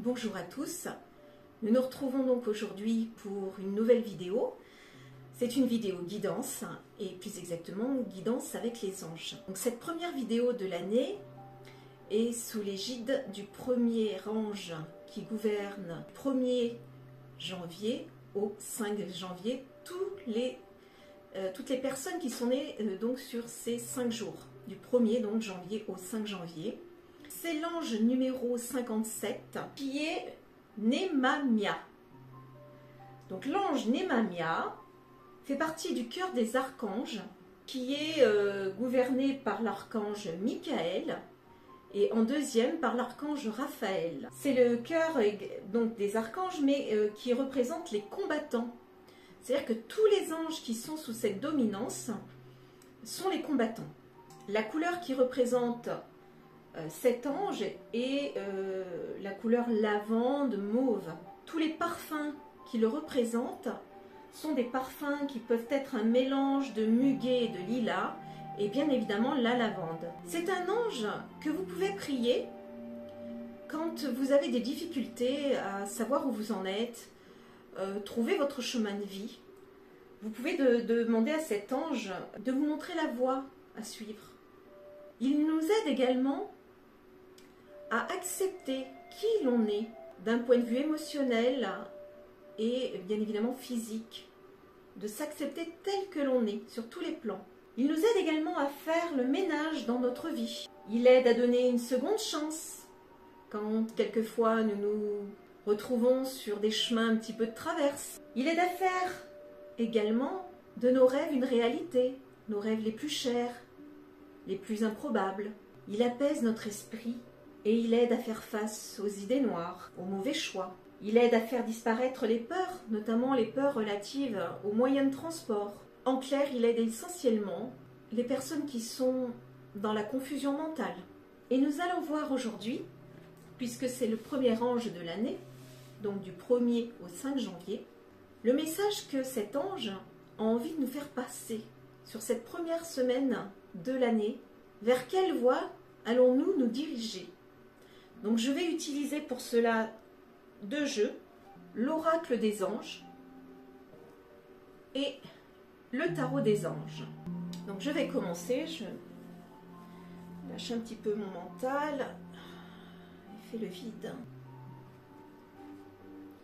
Bonjour à tous, nous nous retrouvons donc aujourd'hui pour une nouvelle vidéo. C'est une vidéo guidance et plus exactement guidance avec les anges. Donc cette première vidéo de l'année est sous l'égide du premier ange qui gouverne du 1er janvier au 5 janvier toutes les personnes qui sont nées donc sur ces 5 jours, du 1er donc janvier au 5 janvier. C'est l'ange numéro 57 qui est Némamia. Donc l'ange Némamia fait partie du cœur des archanges qui est gouverné par l'archange Michael et en deuxième par l'archange Raphaël. C'est le cœur donc des archanges mais qui représente les combattants. C'est-à-dire que tous les anges qui sont sous cette dominance sont les combattants. La couleur qui représente cet ange est la couleur lavande mauve. Tous les parfums qui le représentent sont des parfums qui peuvent être un mélange de muguet et de lilas et bien évidemment la lavande. C'est un ange que vous pouvez prier quand vous avez des difficultés à savoir où vous en êtes, trouver votre chemin de vie. Vous pouvez demander à cet ange de vous montrer la voie à suivre. Il nous aide également à accepter qui l'on est d'un point de vue émotionnel et bien évidemment physique, de s'accepter tel que l'on est sur tous les plans. Il nous aide également à faire le ménage dans notre vie. Il aide à donner une seconde chance quand quelquefois nous nous retrouvons sur des chemins un petit peu de traverse. Il aide à faire également de nos rêves une réalité, nos rêves les plus chers, les plus improbables. Il apaise notre esprit et il aide à faire face aux idées noires, aux mauvais choix. Il aide à faire disparaître les peurs, notamment les peurs relatives aux moyens de transport. En clair, il aide essentiellement les personnes qui sont dans la confusion mentale. Et nous allons voir aujourd'hui, puisque c'est le premier ange de l'année, donc du 1er au 5 janvier, le message que cet ange a envie de nous faire passer sur cette première semaine de l'année. Vers quelle voie allons-nous nous diriger? Donc je vais utiliser pour cela deux jeux, l'oracle des anges et le tarot des anges. Donc je vais commencer, je lâche un petit peu mon mental, je fais le vide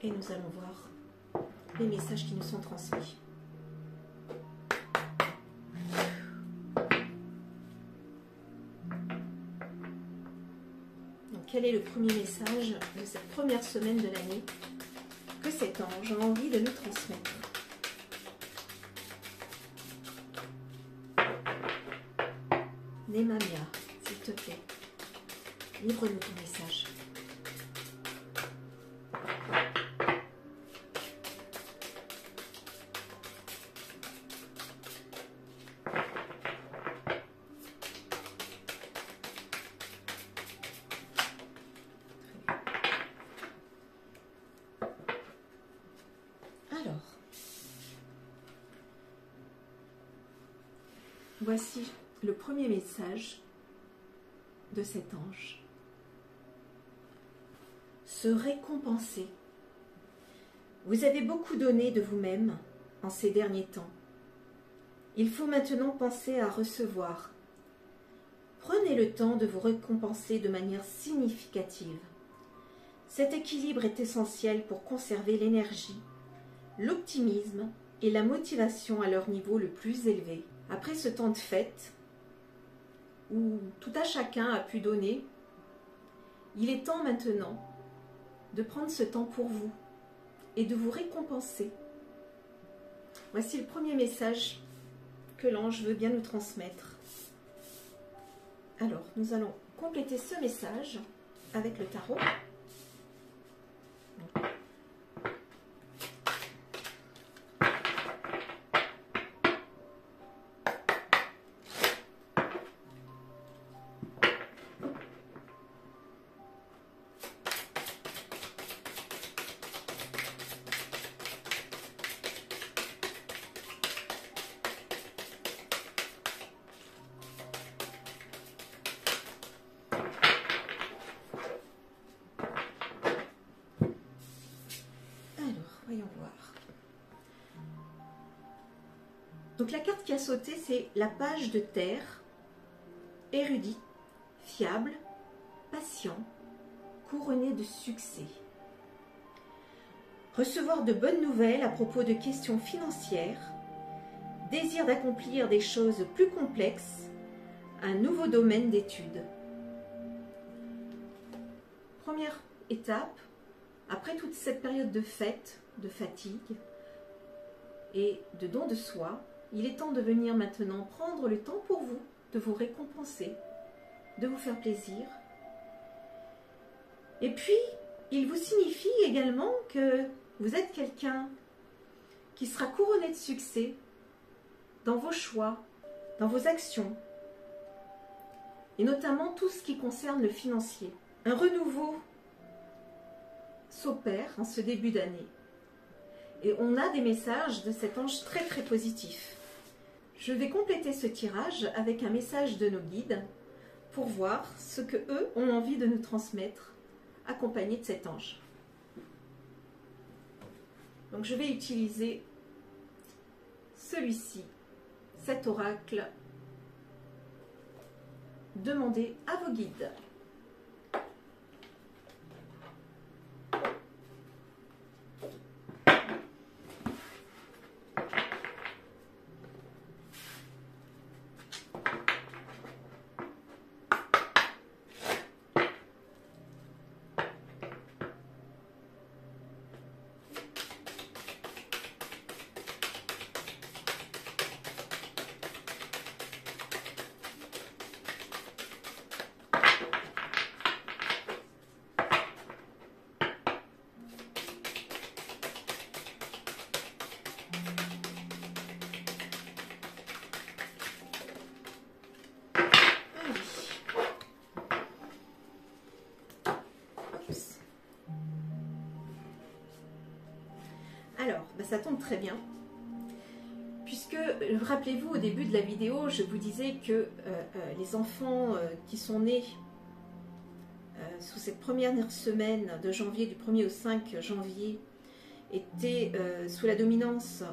et nous allons voir les messages qui nous sont transmis. Quel est le premier message de cette première semaine de l'année que cet ange a envie de nous transmettre? Némamia, s'il te plaît, livre-nous ton message. Voici le premier message de cet ange. Se récompenser. Vous avez beaucoup donné de vous-même en ces derniers temps. Il faut maintenant penser à recevoir. Prenez le temps de vous récompenser de manière significative. Cet équilibre est essentiel pour conserver l'énergie, l'optimisme et la motivation à leur niveau le plus élevé. Après ce temps de fête, où tout à chacun a pu donner, il est temps maintenant de prendre ce temps pour vous et de vous récompenser. Voici le premier message que l'ange veut bien nous transmettre. Alors, nous allons compléter ce message avec le tarot. Donc la carte qui a sauté, c'est la page de terre, érudit, fiable, patient, couronné de succès. Recevoir de bonnes nouvelles à propos de questions financières, désir d'accomplir des choses plus complexes, un nouveau domaine d'études. Première étape, après toute cette période de fête, de fatigue et de don de soi, il est temps de venir maintenant prendre le temps pour vous, de vous récompenser, de vous faire plaisir. Et puis, il vous signifie également que vous êtes quelqu'un qui sera couronné de succès dans vos choix, dans vos actions, et notamment tout ce qui concerne le financier. Un renouveau s'opère en ce début d'année. Et on a des messages de cet ange très très positifs. Je vais compléter ce tirage avec un message de nos guides pour voir ce que eux ont envie de nous transmettre, accompagnés de cet ange. Donc je vais utiliser celui-ci, cet oracle. Demandez à vos guides. Alors, ça tombe très bien, puisque, rappelez-vous, au début de la vidéo, je vous disais que les enfants qui sont nés sous cette première semaine de janvier, du 1er au 5 janvier, étaient sous la dominance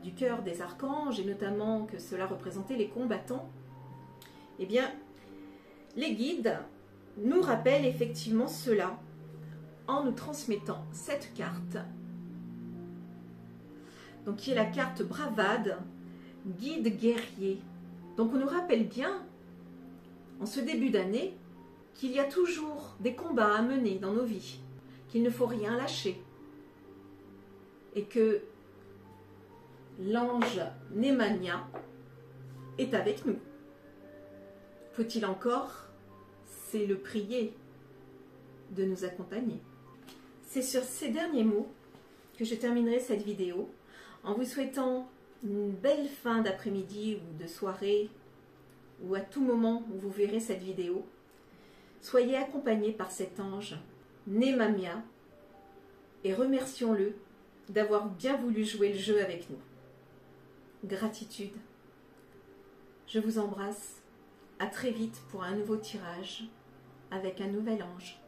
du cœur des archanges, et notamment que cela représentait les combattants. Eh bien, les guides nous rappellent effectivement cela en nous transmettant cette carte, donc qui est la carte bravade, guide guerrier. Donc on nous rappelle bien, en ce début d'année, qu'il y a toujours des combats à mener dans nos vies, qu'il ne faut rien lâcher, et que l'ange Némania est avec nous. Faut-il encore, c'est le prier de nous accompagner. C'est sur ces derniers mots que je terminerai cette vidéo, en vous souhaitant une belle fin d'après-midi ou de soirée, ou à tout moment où vous verrez cette vidéo. Soyez accompagnés par cet ange Némania et remercions-le d'avoir bien voulu jouer le jeu avec nous. Gratitude. Je vous embrasse. À très vite pour un nouveau tirage avec un nouvel ange.